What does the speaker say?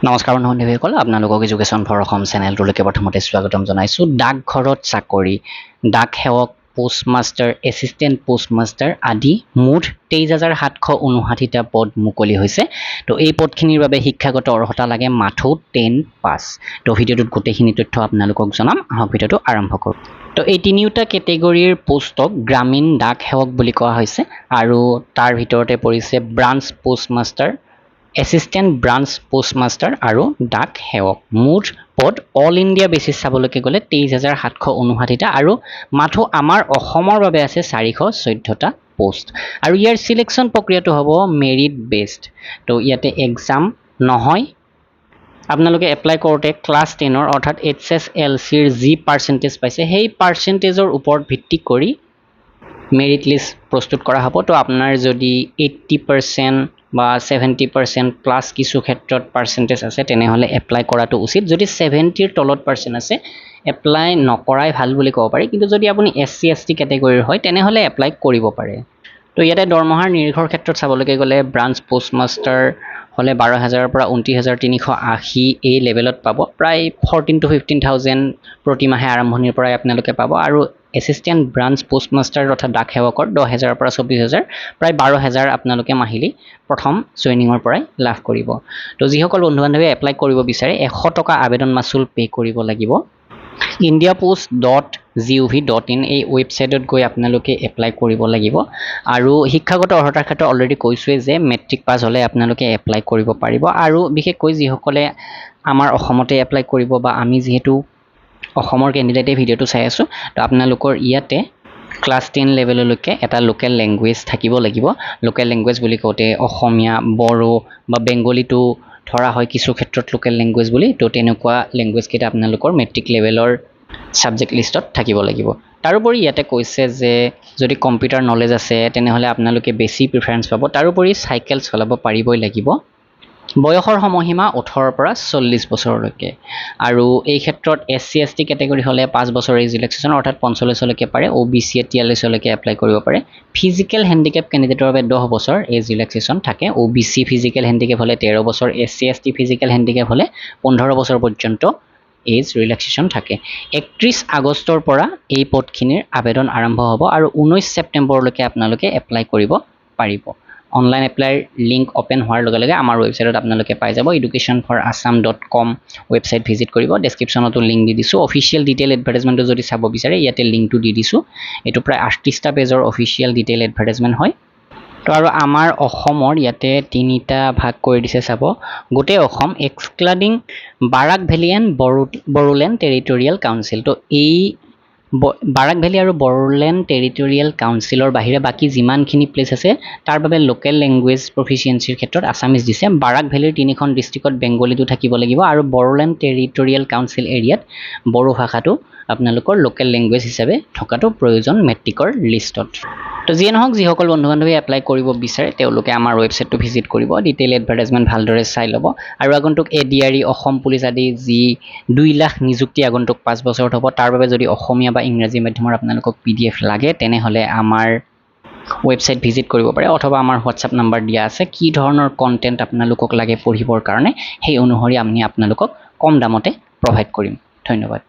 নমস্কাৰ বন্ধুসকল, আপোনালোকক এডুকেশ্যন ফৰ অসম চেনেলটোলৈকে প্ৰথমতে স্বাগতম জনাইছোঁ। ডাকঘৰত চাকৰি, ডাক সেৱক, পোষ্টমাষ্টাৰ, এছিষ্টেণ্ট পোষ্টমাষ্টাৰ আদি মুঠ 23,759টা পদ মুকলি হৈছে। তো এই পদখিনিৰ বাবে শিক্ষাগত অৰ্হতা লাগে মাথো 10 পাছ। তো ভিডিঅ'টোত গোটেইখিনি তথ্য আপোনালোকক জনাম। আহক ভিডিঅ'টো আৰম্ভ কৰোঁ। তো এই তিনিওটা কেটেগৰীৰ পোষ্টক গ্ৰামীণ ডাক সেৱক বুলি কোৱা হৈছে আৰু তাৰ ভিতৰতে পৰিছে branch postmaster, assistant branch postmaster আৰু ডাক সেৱক। মুঠ পদ অল ইণ্ডিয়া বেচিছ চাবলৈকে গ'লে 23,759টা আৰু মাথো আমাৰ অসমৰ বাবে আছে 414টা পোষ্ট। আৰু ইয়াৰ চিলেকশ্যন প্ৰক্ৰিয়াটো হ'ব মেৰিট বেছড। তো ইয়াতে এক্সাম নহয়, আপোনালোকে এপ্লাই কৰোঁতে ক্লাছ 10 অৰ্থাৎ HSLCৰ যি পাৰ্চেণ্টেজ পাইছে সেই পাৰ্চেণ্টেজৰ ওপৰত ভিত্তি কৰি মেৰিট লিষ্ট প্ৰস্তুত কৰা হ'ব। তো আপোনাৰ যদি 80% বা 70% প্লাছ কিছু ক্ষেত্ৰত পাৰ্চেণ্টেজ আছে তেনেহ'লে এপ্লাই কৰাটো উচিত। যদি 70ৰ তলত পাৰ্চেণ্ট আছে এপ্লাই নকৰাই ভাল বুলি ক'ব পাৰি, কিন্তু যদি আপুনি SC ST কেটেগৰীৰ হয় তেনেহ'লে এপ্লাই কৰিব পাৰে। তো ইয়াতে দৰমহাৰ নিৰিখৰ ক্ষেত্ৰত চাবলৈকে গ'লে ব্ৰাঞ্চ পোষ্টমাষ্টাৰ হ'লে 12,000ৰ পৰা 29,380 এই লেভেলত পাব। প্ৰায় 14,000 to 15,000 প্ৰতিমাহে আৰম্ভণিৰ পৰাই আপোনালোকে পাব। আৰু এছিষ্টেণ্ট ব্ৰাঞ্চ পোষ্টমাষ্টাৰ তথা ডাক সেৱকৰ 10,000ৰ পৰা 24,000, প্ৰায় 12,000 আপোনালোকে মাহিলী প্ৰথম জইনিঙৰ পৰাই লাভ কৰিব। তো যিসকল বন্ধু বান্ধৱীয়ে এপ্লাই কৰিব বিচাৰে 100 টকা আবেদন মাচুল পে' কৰিব লাগিব। indiapost.gov.in এই ৱেবছাইটত গৈ আপোনালোকে এপ্লাই কৰিব লাগিব। আৰু শিক্ষাগত অৰ্হতাৰ ক্ষেত্ৰত অলৰেডি কৈছোঁৱেই যে মেট্ৰিক পাছ হ'লে আপোনালোকে এপ্লাই কৰিব পাৰিব। আৰু বিশেষকৈ যিসকলে আমাৰ অসমতে এপ্লাই কৰিব বা আমি যিহেতু অসমৰ কেণ্ডিডেটে ভিডিঅ'টো চাই আছোঁ, তো আপোনালোকৰ ইয়াতে ক্লাছ 10 লেভেললৈকে এটা লোকেল লেংগুৱেজ থাকিব লাগিব। লোকেল লেংগুৱেজ বুলি কওঁতে অসমীয়া, বড়ো বা বেংগলীটো ধৰা হয় কিছু ক্ষেত্ৰত লোকেল লেংগুৱেজ বুলি। তো তেনেকুৱা লেংগুৱেজকেইটা আপোনালোকৰ মেট্ৰিক লেভেলৰ ছাবজেক্ট লিষ্টত থাকিব লাগিব। তাৰোপৰি ইয়াতে কৈছে যে যদি কম্পিউটাৰ নলেজ আছে তেনেহ'লে আপোনালোকে বেছি প্ৰিফাৰেঞ্চ পাব। তাৰোপৰি চাইকেল চলাব পাৰিবই লাগিব। বয়সৰ সময়সীমা 18ৰ পৰা 40 বছৰলৈকে। আৰু এই ক্ষেত্ৰত SC ST কেটেগৰী হ'লে 5 বছৰ এজ ৰিলেক্সেশ্যন অৰ্থাৎ 45লৈকে পাৰে। OBC 43লৈকে এপ্লাই কৰিব পাৰে। ফিজিকেল হেণ্ডিকেপ কেণ্ডিডেটৰ বাবে 10 বছৰ এজ ৰিলেক্সেশ্যন থাকে। OBC ফিজিকেল হেণ্ডিকেপ হ'লে 13 বছৰ, SC ST ফিজিকেল হেণ্ডিকেপ হ'লে 15 বছৰ পৰ্যন্ত এজ ৰিলেক্সেশ্যন থাকে। 31 আগষ্টৰ পৰা এই পদখিনিৰ আবেদন আৰম্ভ হ'ব আৰু 19 ছেপ্টেম্বৰলৈকে আপোনালোকে এপ্লাই কৰিব পাৰিব। অনলাইন এপ্লাইৰ লিংক অ'পেন হোৱাৰ লগে লগে আমাৰ ৱেবছাইটত আপোনালোকে পাই যাব। educationforassam.com ৱেবছাইট ভিজিট কৰিব। ডেছক্ৰিপশ্যনতো লিংক দি দিছোঁ। অফিচিয়েল ডিটেইল এডভাৰটাইজমেণ্টটো যদি চাব বিচাৰে ইয়াতে লিংকটো দি দিছোঁ। এইটো প্ৰায় 38টা পেজৰ অফিচিয়েল ডিটেইল এডভাৰটাইজমেণ্ট হয়। তো আৰু আমাৰ অসমৰ ইয়াতে 3টা ভাগ কৰি দিছে চাব। গোটেই Assam excluding Barack valley and Bodoland territorial council. তো এই বাৰাক ভেলী আৰু বড়োলেণ্ড টেৰিটৰিয়েল কাউন্সিলৰ বাহিৰে বাকী যিমানখিনি প্লেচ আছে তাৰ বাবে লোকেল লেংগুৱেজ প্ৰফিচিয়েঞ্চিৰ ক্ষেত্ৰত আছামিজ দিছে। বাৰাক ভেলীৰ 3খন ডিষ্ট্ৰিক্টত বেংগলীটো থাকিব লাগিব আৰু বড়োলেণ্ড টেৰিটৰিয়েল কাউন্সিল এৰিয়াত বড়ো ভাষাটো আপোনালোকৰ লোকেল লেংগুৱেজ হিচাপে থকাটো প্ৰয়োজন মেট্ৰিকৰ লিষ্টত। তো যিয়ে নহওক, যিসকল বন্ধু বান্ধৱী এপ্লাই কৰিব বিচাৰে তেওঁলোকে আমাৰ ৱেবছাইটটো ভিজিট কৰিব, ডিটেইল এডভাৰটাইজমেণ্ট ভালদৰে চাই ল'ব। আৰু আগন্তুক ADRE, অসম পুলিচ আদি যি 2 লাখ নিযুক্তি আগন্তুক 5 বছৰত হ'ব, তাৰ বাবে যদি অসমীয়া বা ইংৰাজী মাধ্যমৰ আপোনালোকক PDF লাগে তেনেহ'লে আমাৰ ৱেবছাইট ভিজিট কৰিব পাৰে অথবা আমাৰ হোৱাটছআপ নাম্বাৰ দিয়া আছে। কি ধৰণৰ কণ্টেণ্ট আপোনালোকক লাগে পঢ়িবৰ কাৰণে সেই অনুসৰি আমি আপোনালোকক কম দামতে প্ৰভাইড কৰিম। ধন্যবাদ।